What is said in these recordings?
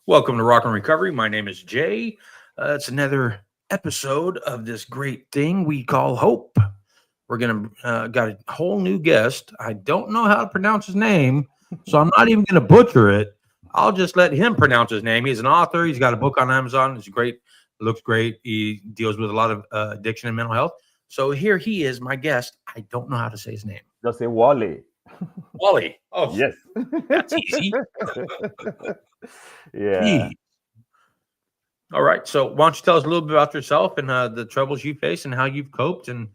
Welcome to Rock and Recovery. My name is Jay. It's another episode of this great thing we call Hope. We're gonna got a whole new guest. I don't know how to pronounce his name, so I'm not even gonna butcher it. I'll just let him pronounce his name. He's an author. He's got a book on Amazon. It's great. Looks great. He deals with a lot of addiction and mental health. So here he is, my guest. I don't know how to say his name. Just say Wally. Wally. Oh, Yes. that's easy. Yeah. Gee. All right. So why don't you tell us a little bit about yourself and the troubles you face and how you've coped and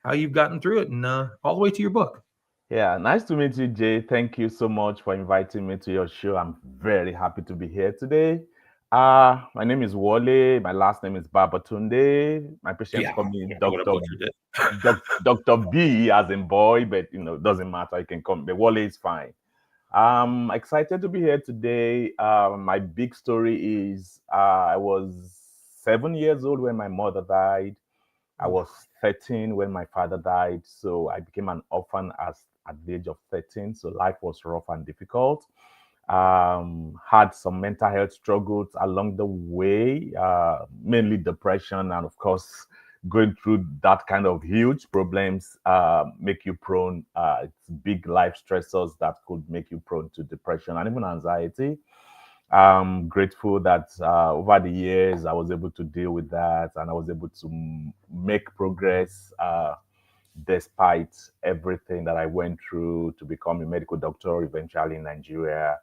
how you've gotten through it and all the way to your book. Yeah. Nice to meet you, Jay. Thank you so much for inviting me to your show. I'm very happy to be here today. My name is Wale. My last name is Babatunde. My patients Yeah, call me I would have butchered it. Dr. B as in boy, but it doesn't matter. You can call me. Wale is fine. I'm excited to be here today. My big story is I was 7 years old when my mother died. I Oof. was 13 when my father died. So I became an orphan at the age of 13. So life was rough and difficult. Had some mental health struggles along the way, mainly depression, and of course, going through that kind of huge problems make you prone. It's big life stressors that could make you prone to depression and even anxiety. I'm grateful that over the years I was able to deal with that and I was able to make progress despite everything that I went through to become a medical doctor eventually in Nigeria.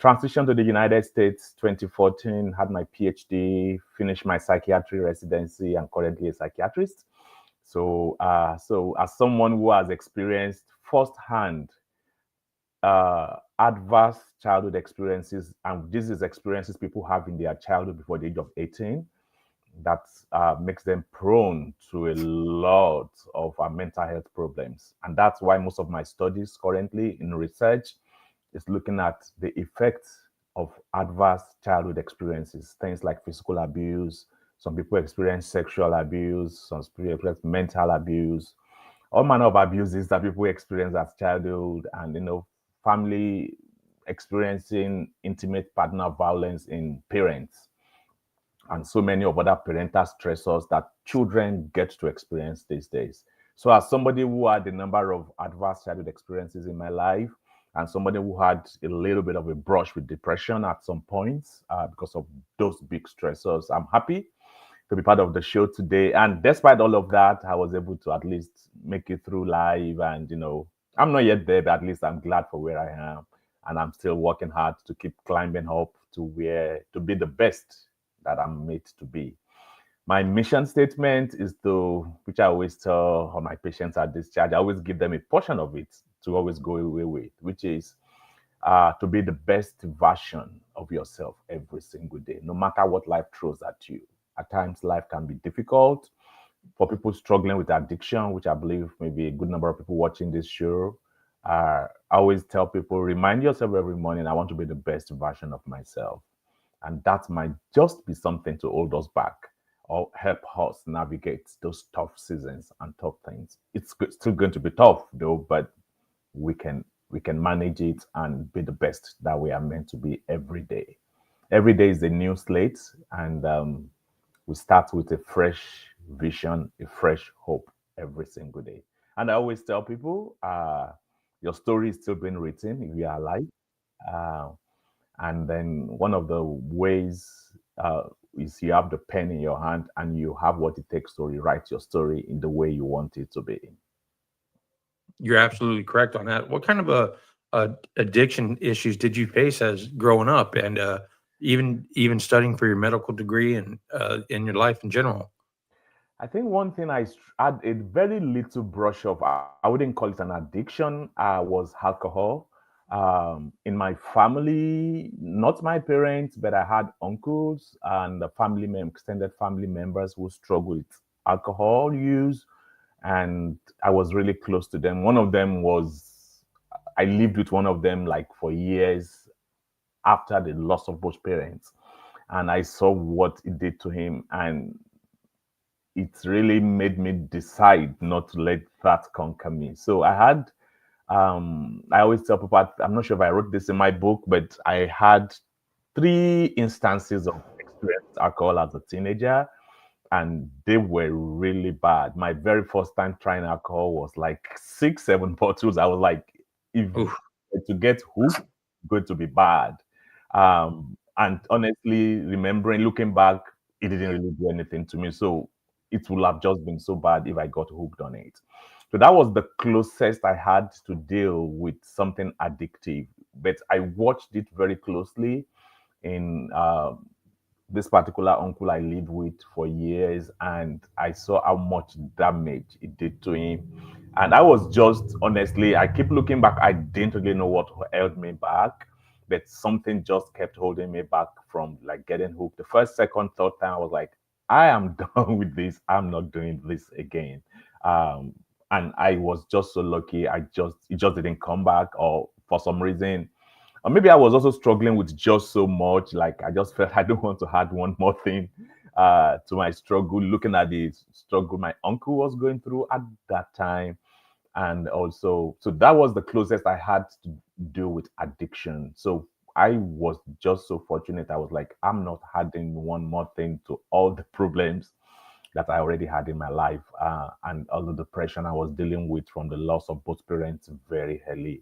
Transitioned to the United States 2014, had my PhD, finished my psychiatry residency, and currently a psychiatrist. So as someone who has experienced firsthand adverse childhood experiences, and this is experiences people have in their childhood before the age of 18, that makes them prone to a lot of mental health problems. And that's why most of my studies currently in research is looking at the effects of adverse childhood experiences, things like physical abuse. Some people experience sexual abuse, some people experience mental abuse, all manner of abuses that people experience as childhood, and family experiencing intimate partner violence in parents, and so many of other parental stressors that children get to experience these days. So, as somebody who had a number of adverse childhood experiences in my life, and somebody who had a little bit of a brush with depression at some points because of those big stressors, I'm happy to be part of the show today. And despite all of that, I was able to at least make it through live. And, I'm not yet there, but at least I'm glad for where I am. And I'm still working hard to keep climbing up to be the best that I'm made to be. My mission statement is which I always tell all my patients at discharge, I always give them a portion of it to always go away with, which is to be the best version of yourself every single day, no matter what life throws at you. At times, life can be difficult for people struggling with addiction, which I believe maybe a good number of people watching this show. I always tell people, remind yourself every morning, I want to be the best version of myself. And that might just be something to hold us back or help us navigate those tough seasons and tough things. It's still going to be tough though, but we can we can manage it and be the best that we are meant to be every day. Every day is a new slate, and we start with a fresh vision, a fresh hope every single day. And I always tell people, your story is still being written if you are alive. Uh, and then one of the ways is you have the pen in your hand and you have what it takes to rewrite your story in the way you want it to be. You're absolutely correct on that. What kind of addiction issues did you face as growing up and even studying for your medical degree and in your life in general? I think one thing had a very little brush of, I wouldn't call it an addiction, was alcohol. In my family, not my parents, but I had uncles and the extended family members who struggled with alcohol use, and I was really close to them. One of them was, I lived with one of them like for years after the loss of both parents, and I saw what it did to him, and it really made me decide not to let that conquer me. So I always tell people, I'm not sure if I wrote this in my book, but I had three instances of experienced alcohol as a teenager, and they were really bad. My very first time trying alcohol was like 6, 7 bottles. I was like, if Oof. to get hooked, it's going to be bad. And honestly, remembering, looking back, it didn't really do anything to me. So it would have just been so bad if I got hooked on it. So that was the closest I had to deal with something addictive. But I watched it very closely in this particular uncle I lived with for years, and I saw how much damage it did to him. And I was just honestly, I keep looking back, I didn't really know what held me back, but something just kept holding me back from like getting hooked. The first, second, third time, I was like, I am done with this. I'm not doing this again. Um, and I was just so lucky. It just didn't come back, or for some reason, or maybe I was also struggling with just so much. Like I just felt I don't want to add one more thing to my struggle. Looking at the struggle my uncle was going through at that time, and also, so that was the closest I had to deal with addiction. So I was just so fortunate. I was like, I'm not adding one more thing to all the problems that I already had in my life, and all the depression I was dealing with from the loss of both parents very early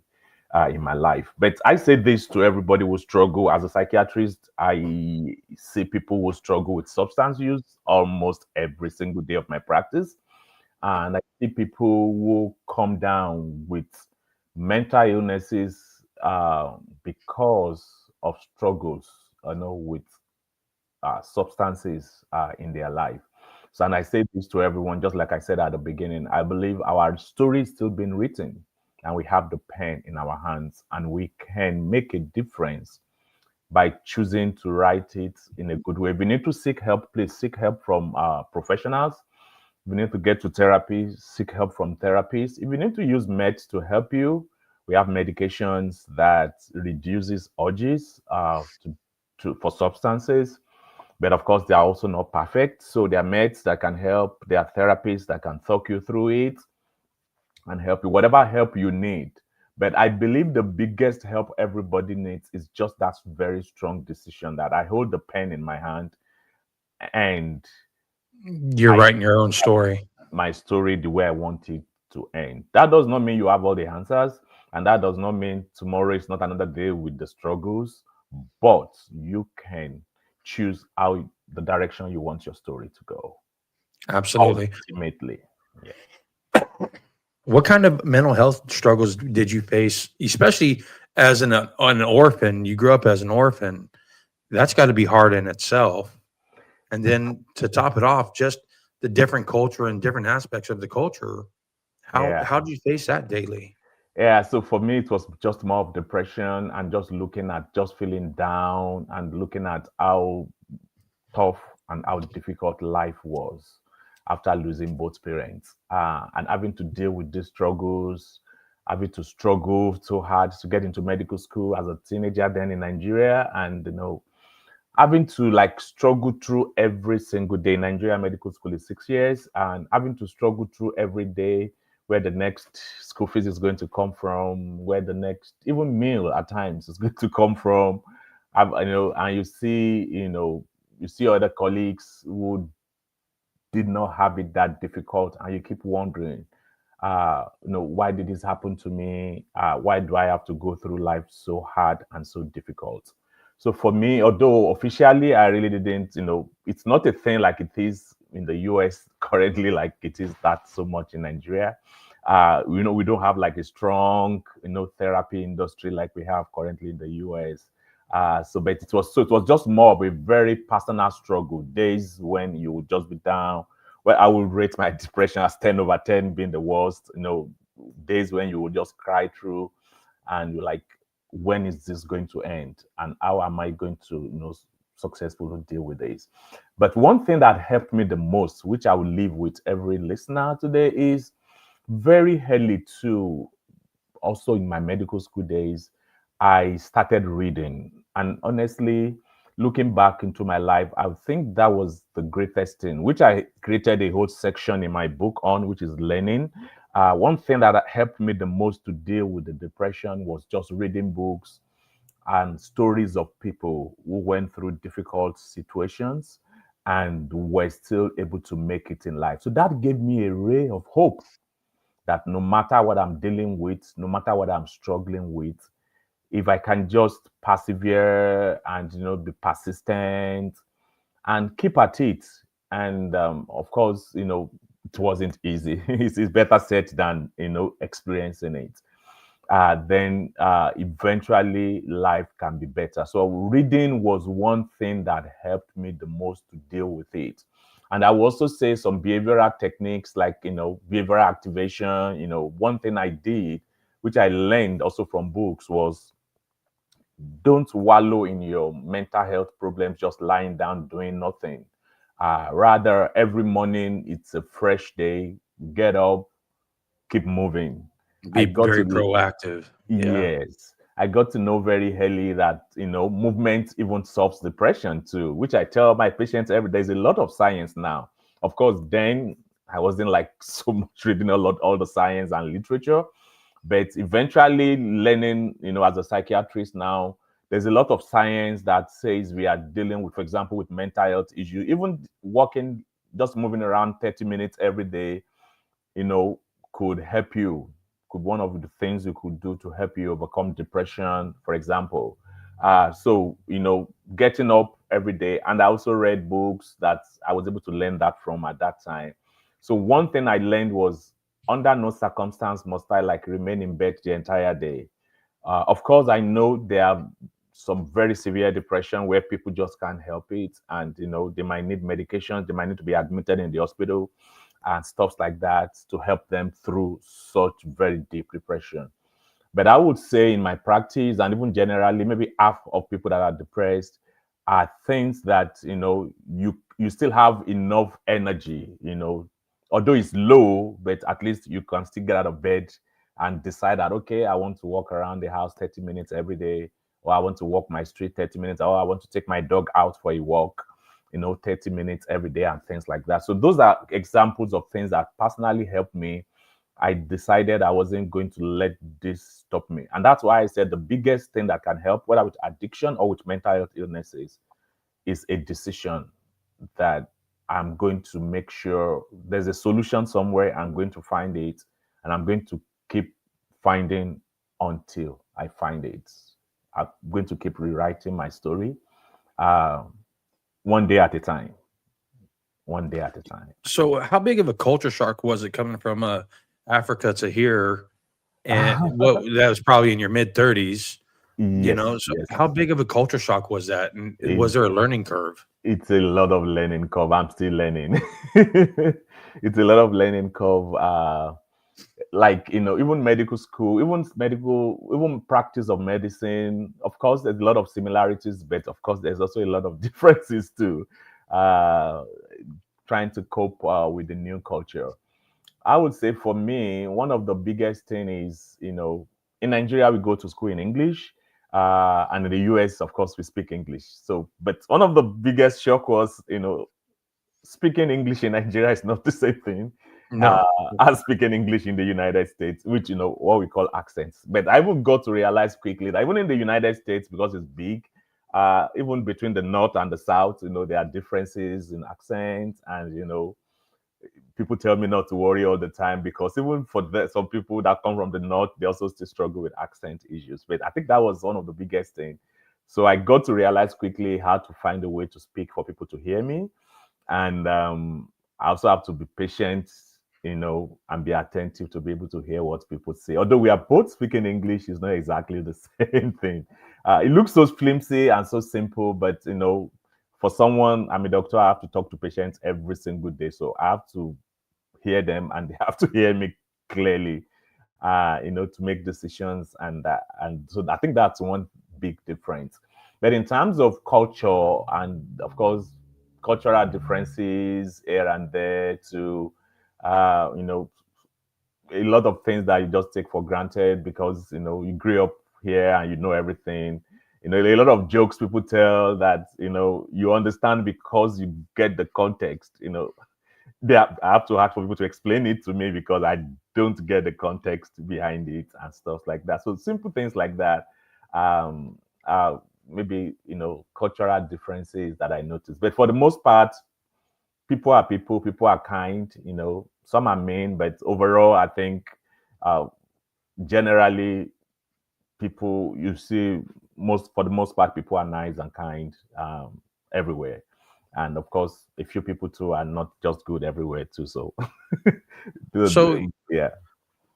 in my life. But I say this to everybody who struggle. As a psychiatrist, I see people who struggle with substance use almost every single day of my practice. And I see people who come down with mental illnesses because of struggles, with substances in their life. So, and I say this to everyone, just like I said at the beginning, I believe our story is still being written, and we have the pen in our hands, and we can make a difference by choosing to write it in a good way. If you need to seek help, please seek help from professionals. If you need to get to therapy, seek help from therapists. If you need to use meds to help you, we have medications that reduces urges for substances, but of course, they are also not perfect. So there are meds that can help, there are therapists that can talk you through it and help you, whatever help you need. But I believe the biggest help everybody needs is just that very strong decision that I hold the pen in my hand and You're I writing your own story. my story the way I want it to end. That does not mean you have all the answers, and that does not mean tomorrow is not another day with the struggles, but you can choose how the direction you want your story to go. Absolutely. Ultimately, yeah. What kind of mental health struggles did you face, especially as an orphan? You grew up as an orphan. That's got to be hard in itself. And then to top it off, just the different culture and different aspects of the culture. Yeah. How do you face that daily? Yeah, so for me, it was just more of depression and just looking at just feeling down and looking at how tough and how difficult life was after losing both parents, and having to deal with these struggles, having to struggle so hard to get into medical school as a teenager then in Nigeria, and having to like struggle through every single day. Nigeria medical school is 6 years, and having to struggle through every day where the next school fees is going to come from, where the next even meal at times is going to come from. And you see other colleagues who did not have it that difficult, and you keep wondering, why did this happen to me? Why do I have to go through life so hard and so difficult? So for me, although officially I really didn't, it's not a thing like it is in the US currently, like it is that so much in Nigeria. We don't have like a strong, therapy industry like we have currently in the US. But it was just more of a very personal struggle. Days when you would just be down. Well, I would rate my depression as 10/10 being the worst. Days when you would just cry through, and you're like, when is this going to end? And how am I going to, successfully deal with this? But one thing that helped me the most, which I will leave with every listener today, is very early too, also in my medical school days, I started reading. And honestly, looking back into my life, I think that was the greatest thing, which I created a whole section in my book on, which is learning. One thing that helped me the most to deal with the depression was just reading books, and stories of people who went through difficult situations and were still able to make it in life. So that gave me a ray of hope that no matter what I'm dealing with, no matter what I'm struggling with, if I can just persevere and be persistent and keep at it. And of course, it wasn't easy. It's better said than experiencing it. Then eventually life can be better. So reading was one thing that helped me the most to deal with it. And I will also say some behavioral techniques like behavioral activation. One thing I did, which I learned also from books, was don't wallow in your mental health problems just lying down doing nothing. Rather, every morning it's a fresh day. Get up, keep moving. I Be got very to proactive. Yeah. Yes, I got to know very early that movement even solves depression too, which I tell my patients every day. There's a lot of science now. Of course, then I wasn't like so much reading a lot all the science and literature, but eventually learning, as a psychiatrist now, there's a lot of science that says we are dealing with, for example, with mental health issues. Even walking, just moving around 30 minutes every day, you know, could help you. Could one of the things you could do to help you overcome depression, for example. So, getting up every day. And I also read books that I was able to learn that from at that time. So one thing I learned was under no circumstance must I like remain in bed the entire day. Of course, I know there are some very severe depression where people just can't help it, and they might need medications, they might need to be admitted in the hospital, and stuff like that to help them through such very deep depression. But I would say in my practice and even generally, maybe half of people that are depressed are things that you still have enough energy, although it's low, but at least you can still get out of bed and decide that okay, I want to walk around the house 30 minutes every day, or I want to walk my street 30 minutes, or I want to take my dog out for a walk, 30 minutes every day and things like that. So those are examples of things that personally helped me. I decided I wasn't going to let this stop me. And that's why I said the biggest thing that can help, whether with addiction or with mental health illnesses, is a decision that I'm going to make sure there's a solution somewhere. I'm going to find it, and I'm going to keep finding until I find it. I'm going to keep rewriting my story, uh, one day at a time, one day at a time. So, how big of a culture shock was it coming from Africa to here? And what that was probably in your mid 30s, Yes, so yes. how big of a culture shock was that? And was It, there a learning curve? it's a lot of learning curve. I'm still learning. It's a lot of learning curve. Like even medical school, even practice of medicine. Of course, there's a lot of similarities, but of course, there's also a lot of differences too. Uh, Trying to cope with the new culture. I would say for me, one of the biggest thing is, in Nigeria we go to school in English, and in the US, of course, we speak English. So, but one of the biggest shock was, speaking English in Nigeria is not the same thing uh, No. as speaking English in the United States, which what we call accents. But I even got to realize quickly that even in the United States, because it's big, even between the North and the South, there are differences in accents, and people tell me not to worry all the time because even for some people that come from the North, they also still struggle with accent issues. But I think that was one of the biggest things. So I got to realize quickly how to find a way to speak for people to hear me, and I also have to be patient, and be attentive to be able to hear what people say. Although we are both speaking English, it's not exactly the same thing. It looks so flimsy and so simple, but for someone, I'm a doctor, I have to talk to patients every single day, so I have to hear them and they have to hear me clearly, to make decisions, and so I think that's one big difference. But in terms of culture and of course cultural differences here and there to uh, you know a lot of things that you just take for granted because you grew up here and you know everything. A lot of jokes people tell that you understand because you get the context. I have to ask for people to explain it to me because I don't get the context behind it and stuff like that. So simple things like that. maybe cultural differences that I noticed. But for the most part, people are people. People are kind. Some are mean, but overall, I think uh, generally people you see most for the most part people are nice and kind everywhere, and of course a few people too are not just good everywhere too. So So yeah.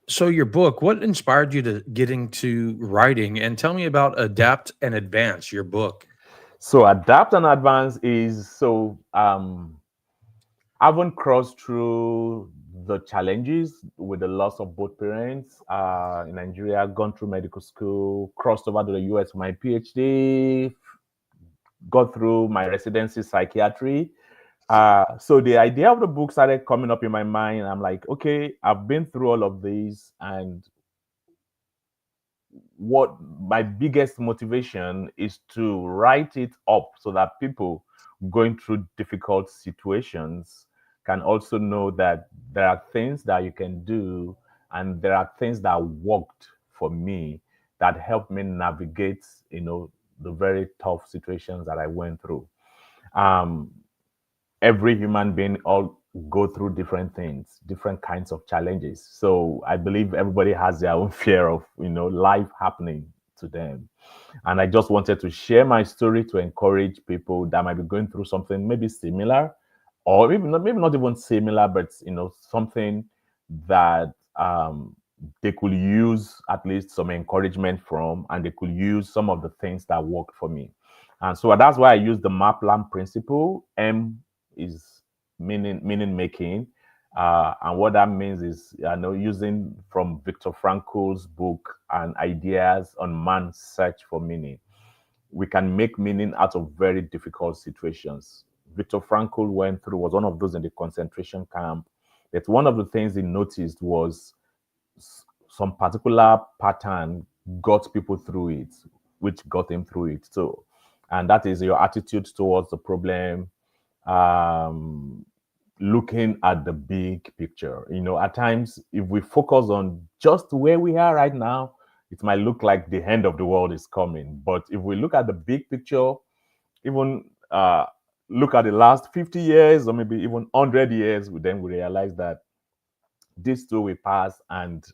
so your book, what inspired you to get into writing? And tell me about Adapt and Advance, your book. So adapt and advance is I haven't crossed through the challenges with the loss of both parents in Nigeria, gone through medical school, crossed over to the US for my PhD, got through my residency psychiatry. So the idea of the book started coming up in my mind. I'm like, okay, I've been through all of these, and what my biggest motivation is to write it up so that people going through difficult situations can also know that there are things that you can do, and there are things that worked for me that helped me navigate, the very tough situations that I went through. Um, every human being all go through different things, different kinds of challenges. So I believe everybody has their own fear of, life happening to them. And I just wanted to share my story to encourage people that might be going through something maybe similar, or maybe not even similar, but something that they could use at least some encouragement from, and they could use some of the things that worked for me. And so that's why I use the MAPLAN principle. M is meaning making. And what that means is, using from Viktor Frankl's book and ideas on man's search for meaning. We can make meaning out of very difficult situations. Viktor Frankl was one of those in the concentration camp. But one of the things he noticed was some particular pattern got people through it, which got him through it. So, and that is your attitude towards the problem, um, looking at the big picture. At times, if we focus on just where we are right now, it might look like the end of the world is coming. But if we look at the big picture, even look at the last 50 years or maybe even 100 years, then we realize that this too will pass, and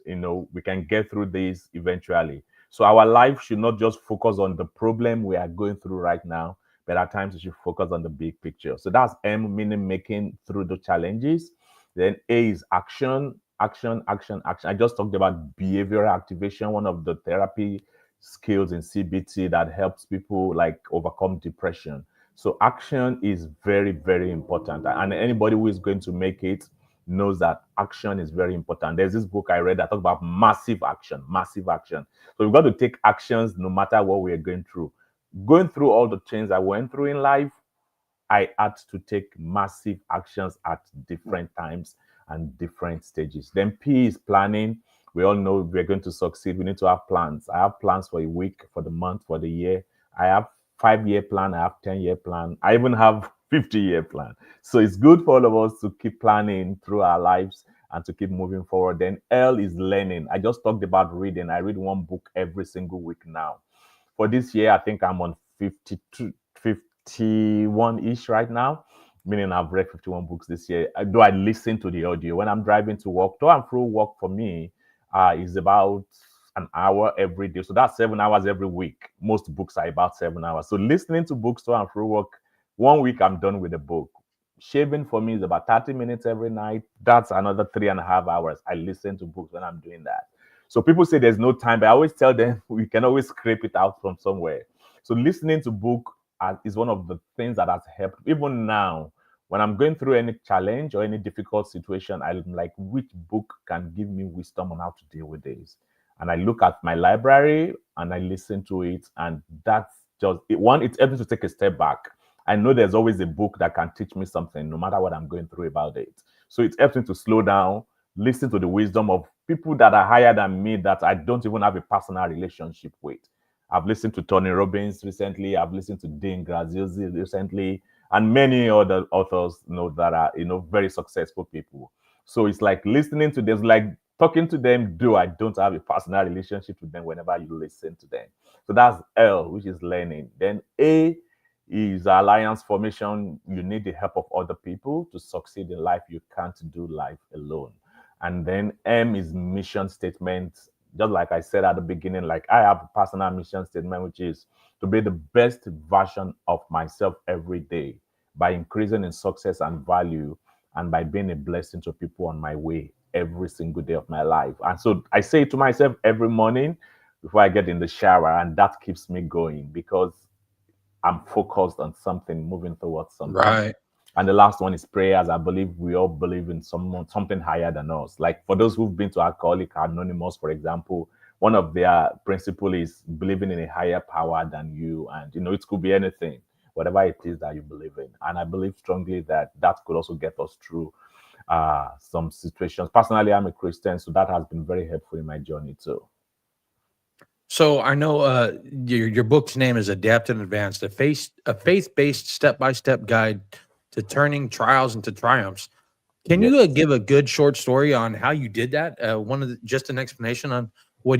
we can get through this eventually. So our life should not just focus on the problem we are going through right now, but at times we should focus on the big picture. So that's M, meaning making through the challenges. Then A is action, action, action, action. I just talked about behavioral activation, one of the therapy skills in CBT that helps people like overcome depression. So action is very, very important, and anybody who is going to make it knows that action is very important. There's this book I read that talks about massive action, massive action. So we've got to take actions no matter what we are going through. Going through all the things I went through in life, I had to take massive actions at different times and different stages. Then P is planning. We all know if we're going to succeed, we need to have plans. I have plans for a week, for the month, for the year. I have 5-year plan, I have 10-year plan. I even have 50-year plan. So it's good for all of us to keep planning through our lives and to keep moving forward. Then L is learning. I just talked about reading. I read one book every single week now. For this year, I think I'm on 52, 51-ish right now, meaning I've read 51 books this year. Though I listen to the audio when I'm driving to work. To and fro work for me is about an hour every day. So that's 7 hours every week. Most books are about 7 hours. So listening to books to and fro work, one week I'm done with the book. Shaving for me is about 30 minutes every night. That's another 3.5 hours. I listen to books when I'm doing that. So people say there's no time, but I always tell them we can always scrape it out from somewhere. So listening to book is one of the things that has helped. Even now, when I'm going through any challenge or any difficult situation, I'm like, which book can give me wisdom on how to deal with this? And I look at my library and I listen to it, and that's just it. One, it's able to take a step back. I know there's always a book that can teach me something, no matter what I'm going through about it. So it helps me to slow down, listen to the wisdom of people that are higher than me that I don't even have a personal relationship with. I've listened to Tony Robbins recently. I've listened to Dean Graziosi recently, and many other authors, that are very successful people. So it's like listening to them, like talking to them. Though I don't have a personal relationship with them, whenever you listen to them, So that's L, which is learning. Then A is alliance formation. You need the help of other people to succeed in life. You can't do life alone. And then M is mission statement. Just like I said at the beginning, like I have a personal mission statement, which is to be the best version of myself every day by increasing in success and value and by being a blessing to people on my way every single day of my life. And so I say it to myself every morning before I get in the shower, and that keeps me going because I'm focused on something, moving towards something. Right. And the last one is prayers. I believe we all believe in someone, something higher than us. Like for those who've been to Alcoholic Anonymous, for example, one of their principle is believing in a higher power than you. And, it could be anything, whatever it is that you believe in. And I believe strongly that that could also get us through some situations. Personally, I'm a Christian, so that has been very helpful in my journey too. So I know your book's name is Adapt and Advance, a faith-based step-by-step guide to turning trials into triumphs. Can you Yes. give a good short story on how you did that? Just an explanation on what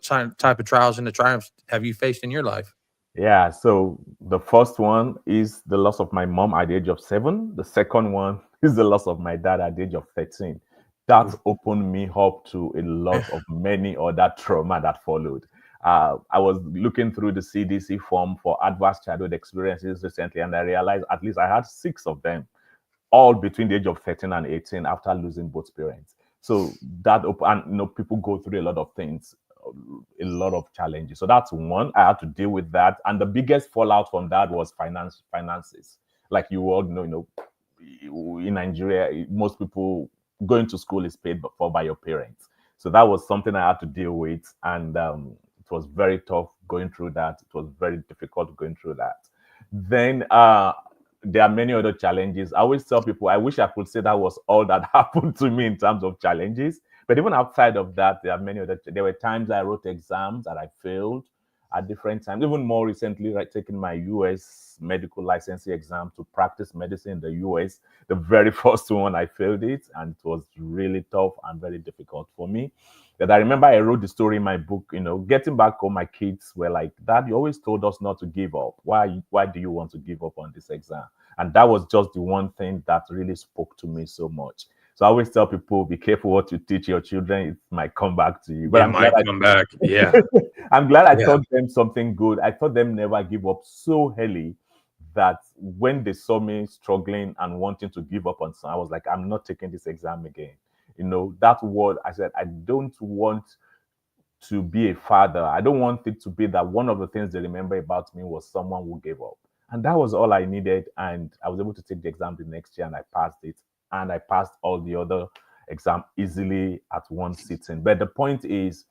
type of trials into triumphs have you faced in your life? Yeah, so the first one is the loss of my mom at the age of 7. The second one is the loss of my dad at the age of 13. That Oof. opened me up to a lot of many other trauma that followed. I was looking through the CDC form for adverse childhood experiences recently, and I realized at least I had 6 of them, all between the age of 13 and 18 after losing both parents. So and people go through a lot of things, a lot of challenges. So that's one. I had to deal with that. And the biggest fallout from that was finances. Like you all know, in Nigeria, most people going to school is paid for by your parents. So that was something I had to deal with. And it was very tough going through that. It was very difficult going through that. Then there are many other challenges. I always tell people, I wish I could say that was all that happened to me in terms of challenges. But even outside of that, there are many other. There were times I wrote exams that I failed at different times. Even more recently, like taking my US medical licensing exam to practice medicine in the US. The very first one, I failed it, and it was really tough and very difficult for me. But I remember I wrote the story in my book. Getting back home, my kids were like, "Dad, you always told us not to give up. Why do you want to give up on this exam?" And that was just the one thing that really spoke to me so much. So I always tell people, be careful what you teach your children. It might come back to you. But It might come back. Yeah. I'm glad I Yeah. taught them something good. I taught them never give up so early that when they saw me struggling and wanting to give up on something, I was like, I'm not taking this exam again. That word, I said, I don't want to be a father. I don't want it to be that one of the things they remember about me was someone who gave up. And that was all I needed. And I was able to take the exam the next year and I passed it. And I passed all the other exam easily at one sitting. But the point is,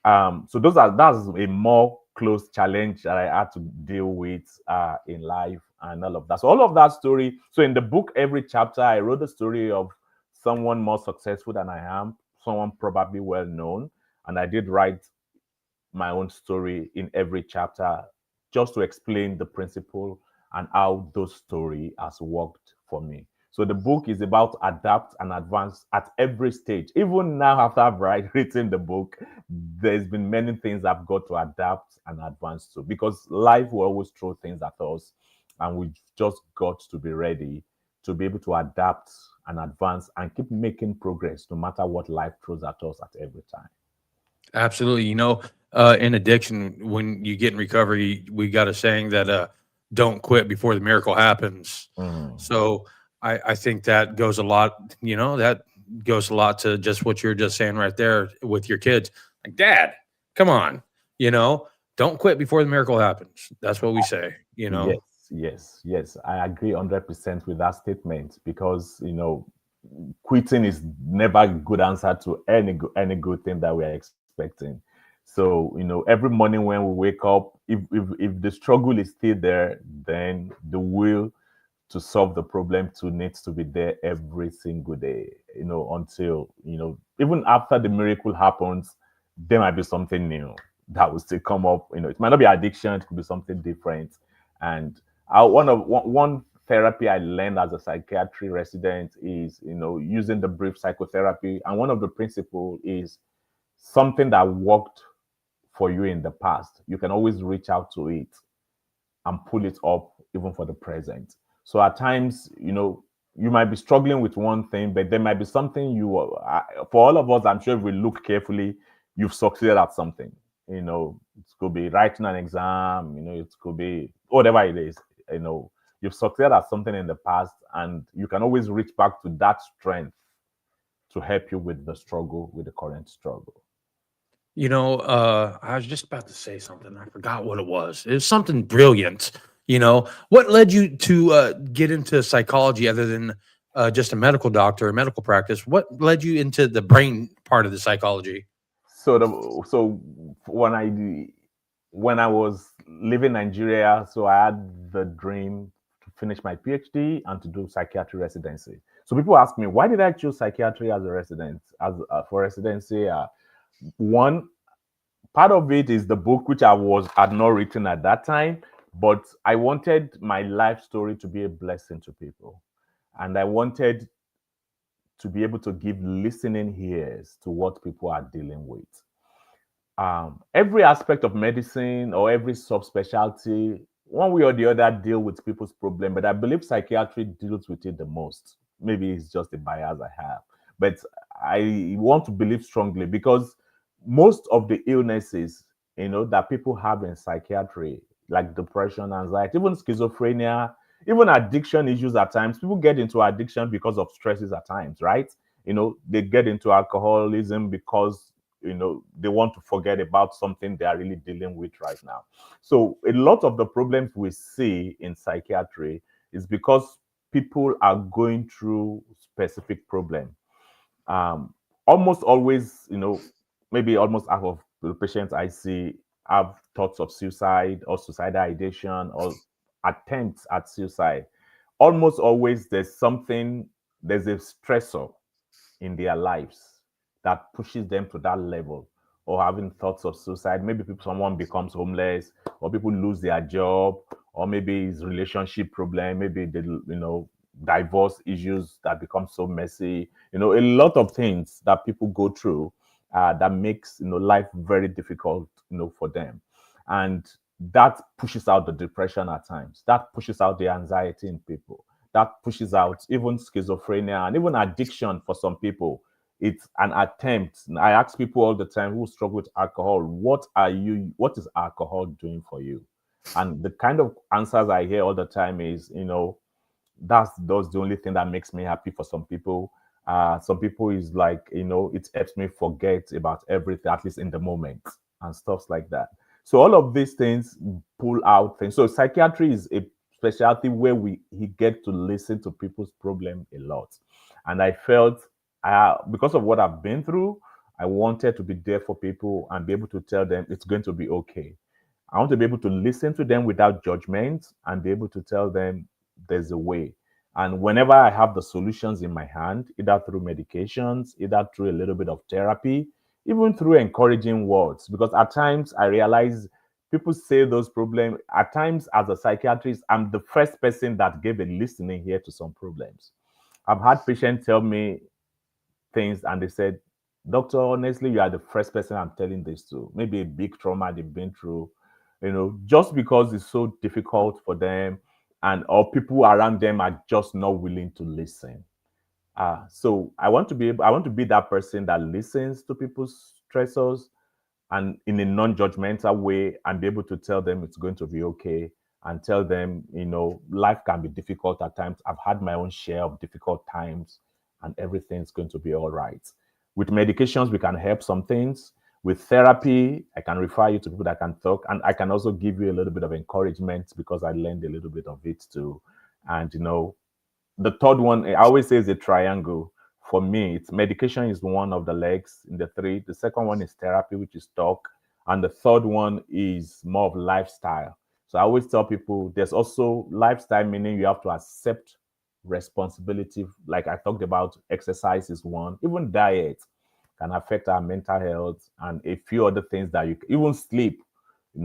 so that's a more close challenge that I had to deal with in life and all of that. So all of that story. So in the book, every chapter, I wrote the story of someone more successful than I am, someone probably well known, and I did write my own story in every chapter just to explain the principle and how those story has worked for me. So the book is about adapt and advance at every stage. Even now, after I've written the book, there's been many things I've got to adapt and advance to because life will always throw things at us, and we've just got to be ready to be able to adapt and advance and keep making progress no matter what life throws at us at every time. Absolutely. In addiction, when you get in recovery, we got a saying that don't quit before the miracle happens. Mm. So I think that goes a lot, that goes a lot to just what you're just saying right there with your kids. Like, Dad, come on, you know, don't quit before the miracle happens. That's what we say. Yes, yes, yes. I agree 100% with that statement because, quitting is never a good answer to any good thing that we are expecting. So, every morning when we wake up, if the struggle is still there, then the will to solve the problem too needs to be there every single day, until, even after the miracle happens, there might be something new that will still come up. It might not be addiction, it could be something different. And one therapy I learned as a psychiatry resident is, using the brief psychotherapy. And one of the principles is something that worked for you in the past, you can always reach out to it and pull it up even for the present. So at times, you might be struggling with one thing, but there might be something for all of us, I'm sure if we look carefully, you've succeeded at something. It could be writing an exam, it could be whatever it is, you've succeeded at something in the past, and you can always reach back to that strength to help you with the struggle, with the current struggle. I was just about to say something. I forgot what it was. It was something brilliant. What led you to get into psychology other than just a medical doctor, a medical practice? What led you into the brain part of the psychology? So when I was living in Nigeria, so I had the dream to finish my PhD and to do psychiatry residency. So people ask me, why did I choose psychiatry as a resident, as for residency? One part of it is the book which had not written at that time, but I wanted my life story to be a blessing to people, and I wanted to be able to give listening ears to what people are dealing with. Every aspect of medicine or every subspecialty, one way or the other, deal with people's problem. But I believe psychiatry deals with it the most. Maybe it's just the bias I have, but I want to believe strongly because most of the illnesses, that people have in psychiatry, like depression, anxiety, even schizophrenia, even addiction issues at times, people get into addiction because of stresses at times, right? They get into alcoholism because they want to forget about something they are really dealing with right now. So a lot of the problems we see in psychiatry is because people are going through specific problem. um Almost always, maybe almost half of the patients I see have thoughts of suicide or suicidal ideation or attempts at suicide. Almost always there's a stressor in their lives that pushes them to that level, or having thoughts of suicide. Maybe someone becomes homeless, or people lose their job, or maybe it's relationship problem, maybe divorce issues that become so messy. A lot of things that people go through that makes life very difficult for them, and that pushes out the depression at times. That pushes out the anxiety in people, that pushes out even schizophrenia and even addiction for some people. It's an attempt. I ask people all the time who struggle with alcohol, what is alcohol doing for you? And the kind of answers I hear all the time is, that's the only thing that makes me happy. For some people is like, it helps me forget about everything, at least in the moment, and stuff like that. So all of these things pull out things. So psychiatry is a specialty where he get to listen to people's problem a lot. And I felt, because of what I've been through, I wanted to be there for people and be able to tell them it's going to be okay. I want to be able to listen to them without judgment and be able to tell them there's a way. And whenever I have the solutions in my hand, either through medications, either through a little bit of therapy, even through encouraging words, because at times I realize people say those problems. At times, as a psychiatrist, I'm the first person that gave a listening here to some problems. I've had patients tell me things and they said, Doctor, honestly, you are the first person I'm telling this to. Maybe a big trauma they've been through, just because it's so difficult for them, and or people around them are just not willing to listen. So I want to be that person that listens to people's stressors and in a non-judgmental way, and be able to tell them it's going to be okay, and tell them, life can be difficult at times. I've had my own share of difficult times, and everything's going to be all right. With medications, we can help some things. With therapy, I can refer you to people that can talk, and I can also give you a little bit of encouragement because I learned a little bit of it too. And the third one, I always say, is a triangle. For me, it's medication is one of the legs in the three. The second one is therapy, which is talk. And the third one is more of lifestyle. So I always tell people there's also lifestyle, meaning you have to accept responsibility. Like I talked about, exercise is one, even diet can affect our mental health, and a few other things that even sleep,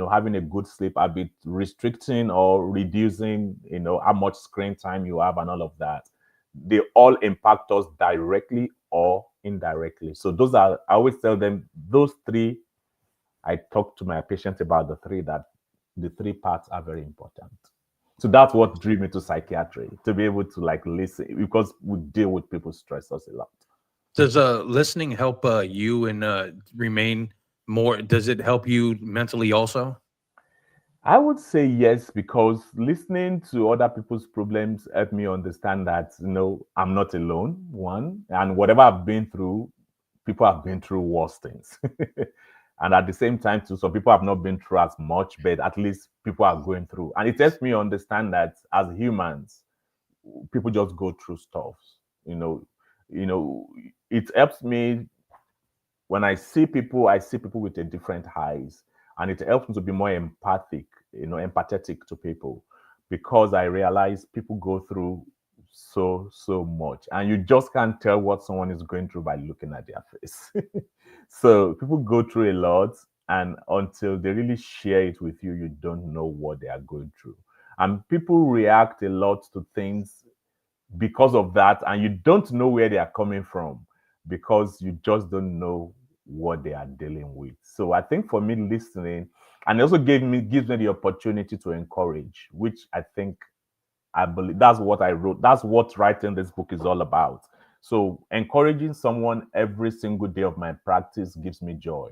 having a good sleep habit, restricting or reducing, how much screen time you have and all of that. They all impact us directly or indirectly. So I always tell them those three I talk to my patients about the three parts are very important. So that's what drew me to psychiatry, to be able to like listen, because we deal with people's stressors a lot. Does listening help you and remain more? Does it help you mentally also? I would say yes, because listening to other people's problems help me understand that, I'm not alone, one, and whatever I've been through, people have been through worse things. And at the same time, too, some people have not been through as much, but at least people are going through. And it helps me understand that as humans, people just go through stuff. You know, you know, it helps me when I see people with a different eyes, and it helps me to be more empathic, empathetic to people, because I realize people go through so much, and you just can't tell what someone is going through by looking at their face. So people go through a lot, and until they really share it with you, you don't know what they are going through. And people react a lot to things because of that, and you don't know where they are coming from, because you just don't know what they are dealing with. So I think for me, listening, and it also gives me the opportunity to encourage, which I think, I believe that's what I wrote. That's what writing this book is all about. So encouraging someone every single day of my practice gives me joy.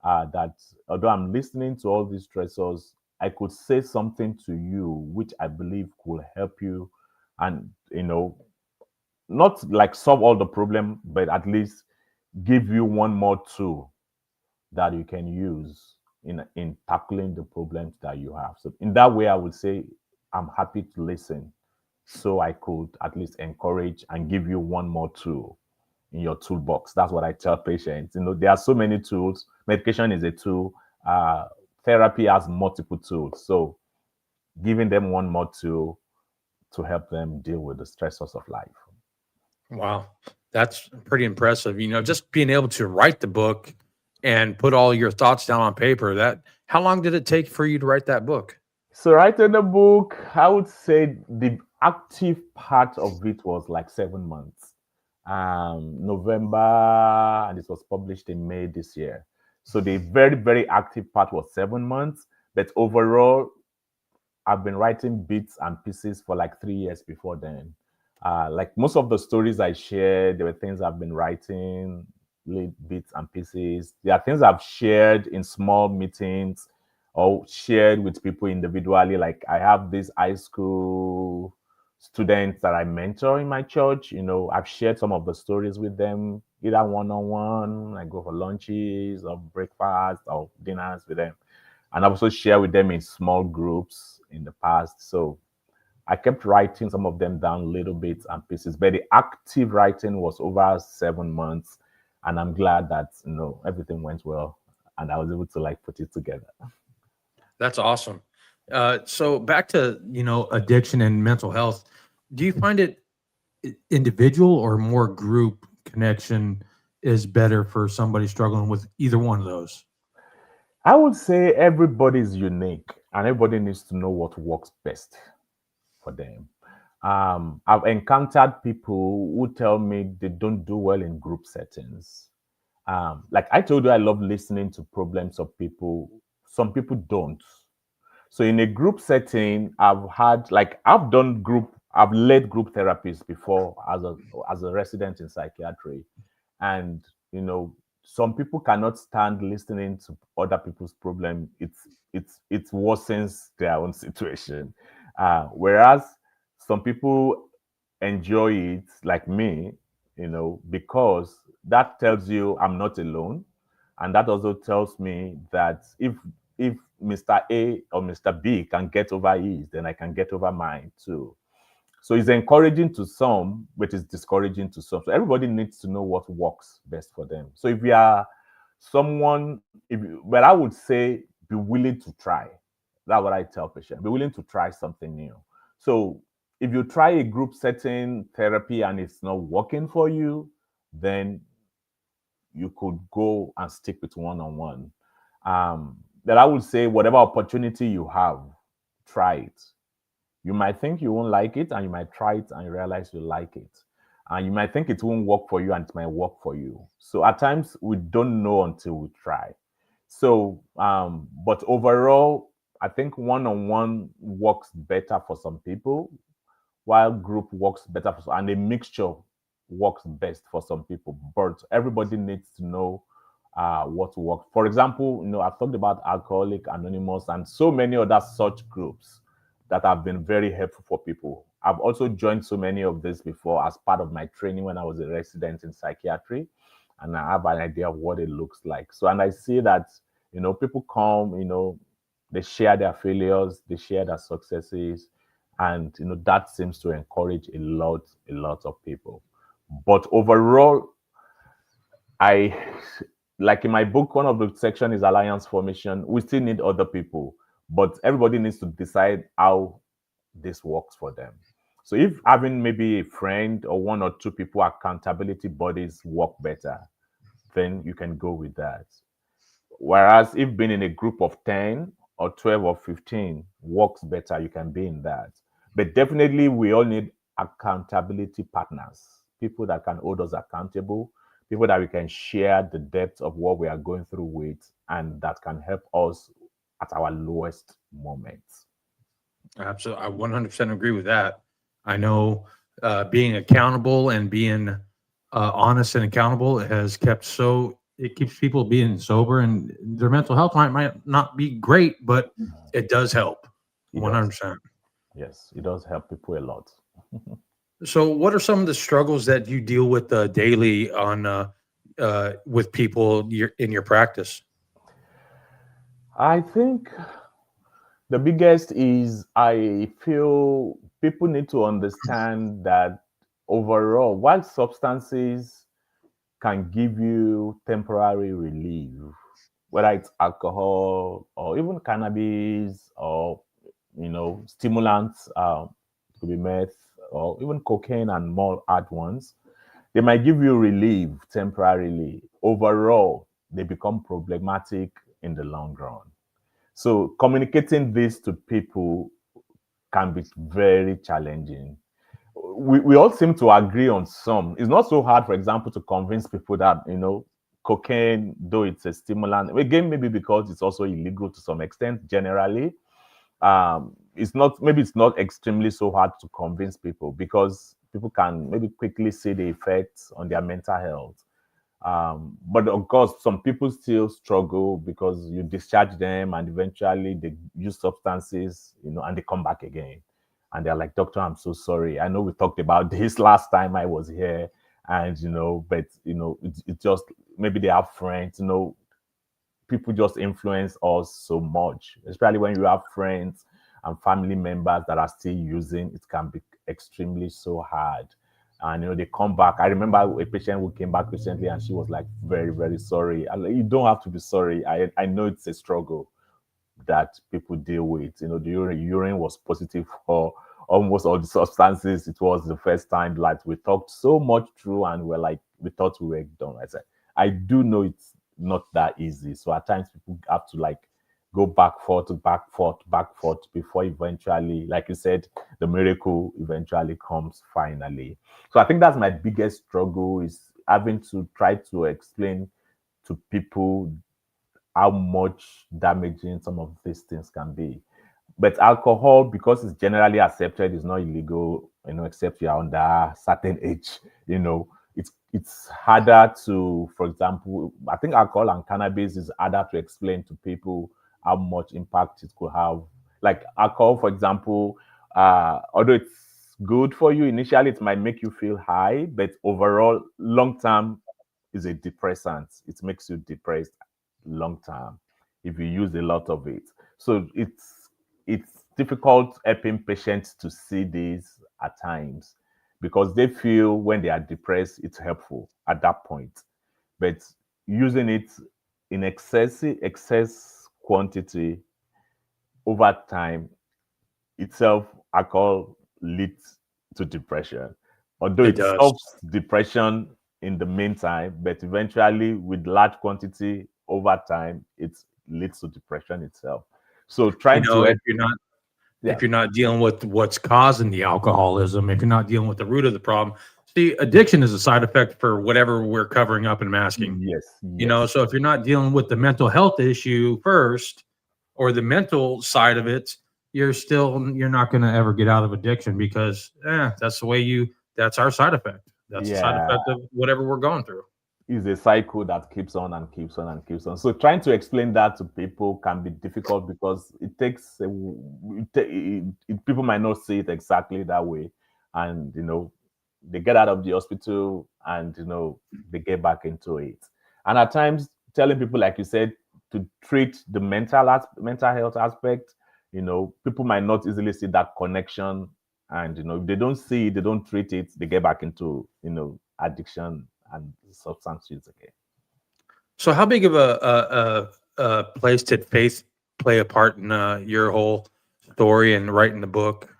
That although I'm listening to all these stressors, I could say something to you which I believe could help you, and not like solve all the problem, but at least give you one more tool that you can use in tackling the problems that you have. So in that way, I would say I'm happy to listen, so I could at least encourage and give you one more tool in your toolbox. That's what I tell patients. There are so many tools. Medication is a tool. Uh, Therapy has multiple tools. So giving them one more tool to help them deal with the stressors of life. Wow, that's pretty impressive. Just being able to write the book and put all your thoughts down on paper. That how long did it take for you to write that book? So writing the book, I would say the active part of it was like 7 months. November, and it was published in May this year. So the very, very active part was 7 months. But overall, I've been writing bits and pieces for like 3 years before then. Like most of the stories I shared, there were things I've been writing, little bits and pieces. There are things I've shared in small meetings or shared with people individually. Like I have these high school students that I mentor in my church. I've shared some of the stories with them, either one on one. I go for lunches or breakfast or dinners with them, and I've also shared with them in small groups in the past. So I kept writing some of them down, little bits and pieces. But the active writing was over 7 months, and I'm glad that everything went well, and I was able to like put it together. That's awesome. So back to addiction and mental health. Do you find it individual or more group connection is better for somebody struggling with either one of those? I would say everybody is unique, and everybody needs to know what works best for them. I've encountered people who tell me they don't do well in group settings. Like I told you, I love listening to problems of people. Some people don't. So in a group setting, I've led group therapies before as a resident in psychiatry, and some people cannot stand listening to other people's problem. It worsens their own situation, whereas some people enjoy it, like me, because that tells you I'm not alone, and that also tells me that if Mr. A or Mr. B can get over his, then I can get over mine too. So it's encouraging to some, but it's discouraging to some. So everybody needs to know what works best for them. So if you are someone, well, I would say be willing to try. That's what I tell patients. Be willing to try something new. So if you try a group setting therapy and it's not working for you, then you could go and stick with one-on-one. That I would say whatever opportunity you have, try it. You might think you won't like it, and you might try it and you realize you like it. And you might think it won't work for you, and it might work for you. So at times we don't know until we try. So, but overall, I think one-on-one works better for some people, while group works better for some, and a mixture works best for some people. But everybody needs to know what works. For example, I've talked about Alcoholic Anonymous and so many other such groups that have been very helpful for people. I've also joined so many of this before as part of my training when I was a resident in psychiatry, and I have an idea of what it looks like. So, and I see that people come, they share their failures, they share their successes, and that seems to encourage a lot of people. But overall, I like in my book, one of the section is alliance formation. We still need other people, but everybody needs to decide how this works for them. So if having maybe a friend or one or two people accountability bodies work better, then you can go with that. Whereas if being in a group of 10 or 12 or 15 works better, you can be in that. But definitely, we all need accountability partners, people that can hold us accountable, people that we can share the depth of what we are going through with, and that can help us at our lowest moments. Absolutely. I 100% agree with that. I know being accountable and being honest and accountable has kept it keeps people being sober, and their mental health might not be great, but it does help It does. 100%. Yes, it does help people a lot. So, what are some of the struggles that you deal with daily with people in your practice? I think the biggest is I feel people need to understand that overall, while substances can give you temporary relief, whether it's alcohol or even cannabis or stimulants, could be meth or even cocaine and more hard ones, they might give you relief temporarily. Overall, they become problematic in the long run. So communicating this to people can be very challenging. We all seem to agree on some. It's not so hard, for example, to convince people that, cocaine, though it's a stimulant, again, maybe because it's also illegal to some extent generally, it's not extremely so hard to convince people because people can maybe quickly see the effects on their mental health. But of course, some people still struggle because you discharge them and eventually they use substances, and they come back again. And they're like, Doctor, I'm so sorry. I know we talked about this last time I was here. And, but, it just maybe they have friends, people just influence us so much, especially when you have friends and family members that are still using. It can be extremely so hard. And they come back. I remember a patient who came back recently and she was like very, very sorry. I'm like, you don't have to be sorry. I know it's a struggle that people deal with. The urine was positive for almost all the substances. It was the first time like we talked so much through and we thought we were done. I said, I do know it's not that easy. So at times people have to like go back forth, back forth, back forth before eventually, like you said, the miracle eventually comes finally. So I think that's my biggest struggle is having to try to explain to people how much damaging some of these things can be. But alcohol, because it's generally accepted, is not illegal, except you're under a certain age, it's harder to, for example, I think alcohol and cannabis is harder to explain to people how much impact it could have. Like alcohol, for example, although it's good for you, initially it might make you feel high, but overall, long term is a depressant. It makes you depressed long term if you use a lot of it. So it's difficult helping patients to see this at times because they feel when they are depressed, it's helpful at that point. But using it in excess quantity over time itself, alcohol leads to depression. Although It it does. stops depression in the meantime, but eventually with large quantity over time, it leads to depression itself. So You trying to know, help, if yeah, you're not dealing with what's causing the alcoholism, if you're not dealing with the root of the problem, See, addiction is a side effect for whatever we're covering up and masking. Yes, You know, yes, so if you're not dealing with the mental health issue first or the mental side of it, you're not going to ever get out of addiction because that's the way you that's our side effect. That's the side yeah. effect of whatever we're going through. Is a cycle that keeps on and keeps on and keeps on. So trying to explain that to people can be difficult because it takes people might not see it exactly that way, and they get out of the hospital and they get back into it. And at times, telling people, like you said, to treat the mental health aspect, people might not easily see that connection, and if they don't see it, they don't treat it, they get back into addiction and substance use again. So, how big of a place did faith play a part in your whole story and writing the book?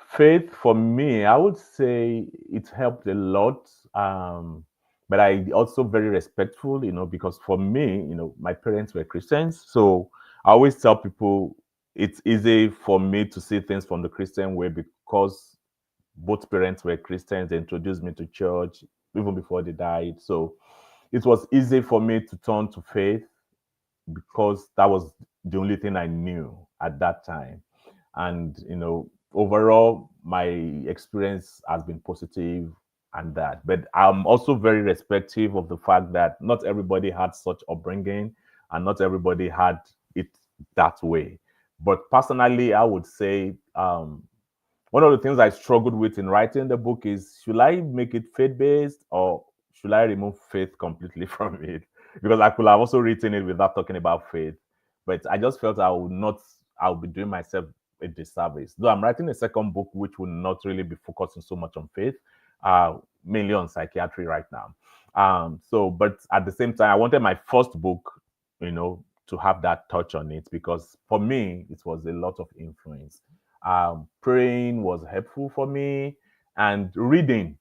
Faith for me, I would say it helped a lot. But I also very respectful, because for me, my parents were Christians. So I always tell people it's easy for me to see things from the Christian way because both parents were Christians. They introduced me to church even before they died. So it was easy for me to turn to faith because that was the only thing I knew at that time. And overall, my experience has been positive and that. But I'm also very respectful of the fact that not everybody had such upbringing, and not everybody had it that way. But personally, I would say one of the things I struggled with in writing the book is, should I make it faith based or should I remove faith completely from it? Because I could have also written it without talking about faith, but I just felt I would be doing myself a disservice. Though I'm writing a second book, which will not really be focusing so much on faith, mainly on psychiatry right now. But at the same time, I wanted my first book, to have that touch on it because for me, it was a lot of influence. Praying was helpful for me, and reading.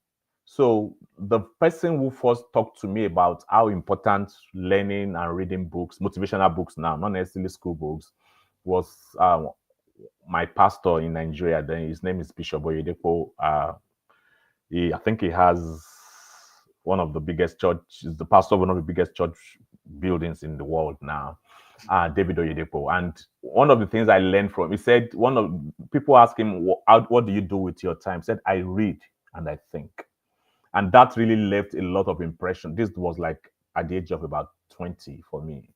So the person who first talked to me about how important learning and reading books, motivational books now, not necessarily school books, was my pastor in Nigeria. Then his name is Bishop Oyedepo. I think he has one of the biggest church. He's the pastor of one of the biggest church buildings in the world now, David Oyedepo. And one of the things I learned from, he said, one of people ask him, what do you do with your time? He said, I read and I think. And that really left a lot of impression. This was like at the age of about 20 for me.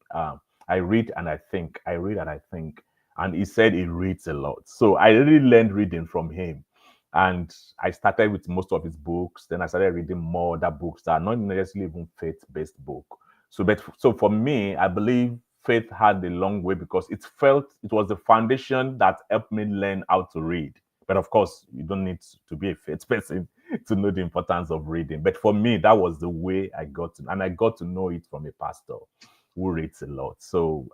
I read and I think. I read and I think. And he said he reads a lot. So I really learned reading from him. And I started with most of his books. Then I started reading more other books that are not necessarily even faith-based book. So for me, I believe faith had a long way because it was the foundation that helped me learn how to read. But of course, you don't need to be a faith person to know the importance of reading. But for me, that was the way I got to, and I got to know it from a pastor who reads a lot. So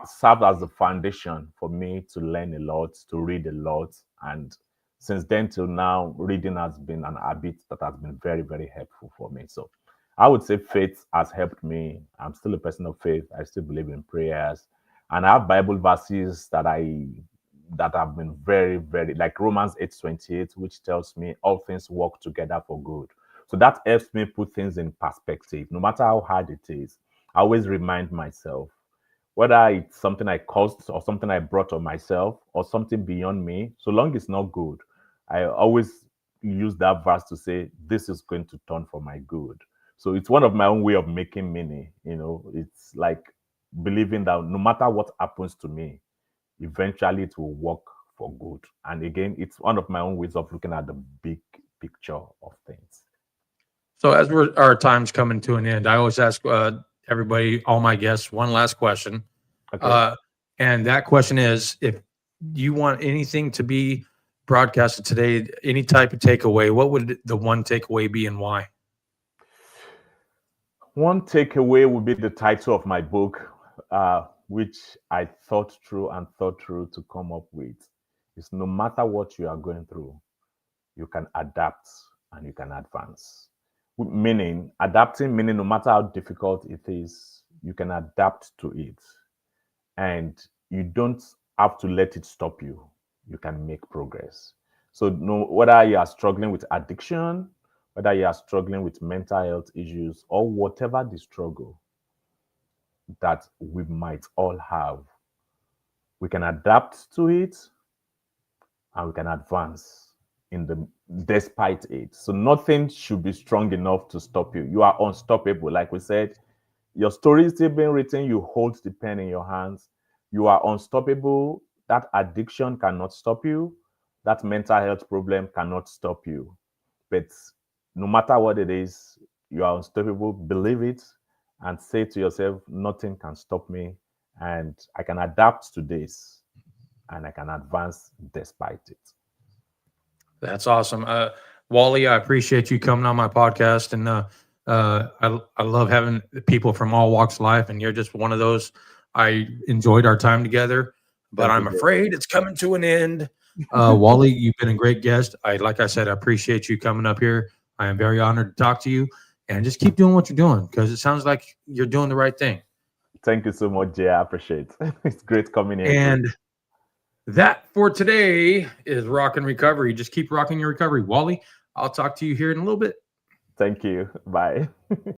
served as a foundation for me to learn a lot, to read a lot, and since then till now, reading has been an habit that has been very, very helpful for me. So I would say faith has helped me. I'm still a person of faith. I still believe in prayers, and I have Bible verses that have been very, very like Romans 8:28, which tells me all things work together for good. So that helps me put things in perspective, no matter how hard it is. I always remind myself, whether it's something I caused or something I brought on myself or something beyond me, so long it's not good, I always use that verse to say, this is going to turn for my good. So it's one of my own way of making meaning. It's like believing that no matter what happens to me, eventually it will work for good. And again, it's one of my own ways of looking at the big picture of things. So, as our time's coming to an end, I always ask everybody, all my guests, one last question. Okay. Uh, and that question is, if you want anything to be broadcasted today, any type of takeaway, what would the one takeaway be and why? One takeaway would be the title of my book, which I thought through to come up with. Is no matter what you are going through, you can adapt and you can advance. Meaning, adapting, meaning no matter how difficult it is, you can adapt to it. And you don't have to let it stop you. You can make progress. So no, whether you are struggling with addiction, whether you are struggling with mental health issues, or whatever the struggle that we might all have, we can adapt to it and we can advance in the despite it. So nothing should be strong enough to stop you. You are unstoppable. Like we said, your story is still being written. You hold the pen in your hands. You are unstoppable. That addiction cannot stop you. That mental health problem cannot stop you. But no matter what it is, you are unstoppable. Believe it and say to yourself, nothing can stop me. And I can adapt to this and I can advance despite it. That's awesome. Wally, I appreciate you coming on my podcast, and I love having people from all walks of life, and you're just one of those. I enjoyed our time together, but Thank you, I'm Jay. afraid it's coming to an end. Wally, you've been a great guest. Like I said, I appreciate you coming up here. I am very honored to talk to you, and just keep doing what you're doing because it sounds like you're doing the right thing. Thank you so much, Jay. I appreciate it. It's great coming here too. And that for today is Rock and Recovery. Just keep rocking your recovery. Wally, I'll talk to you here in a little bit. Thank you. Bye.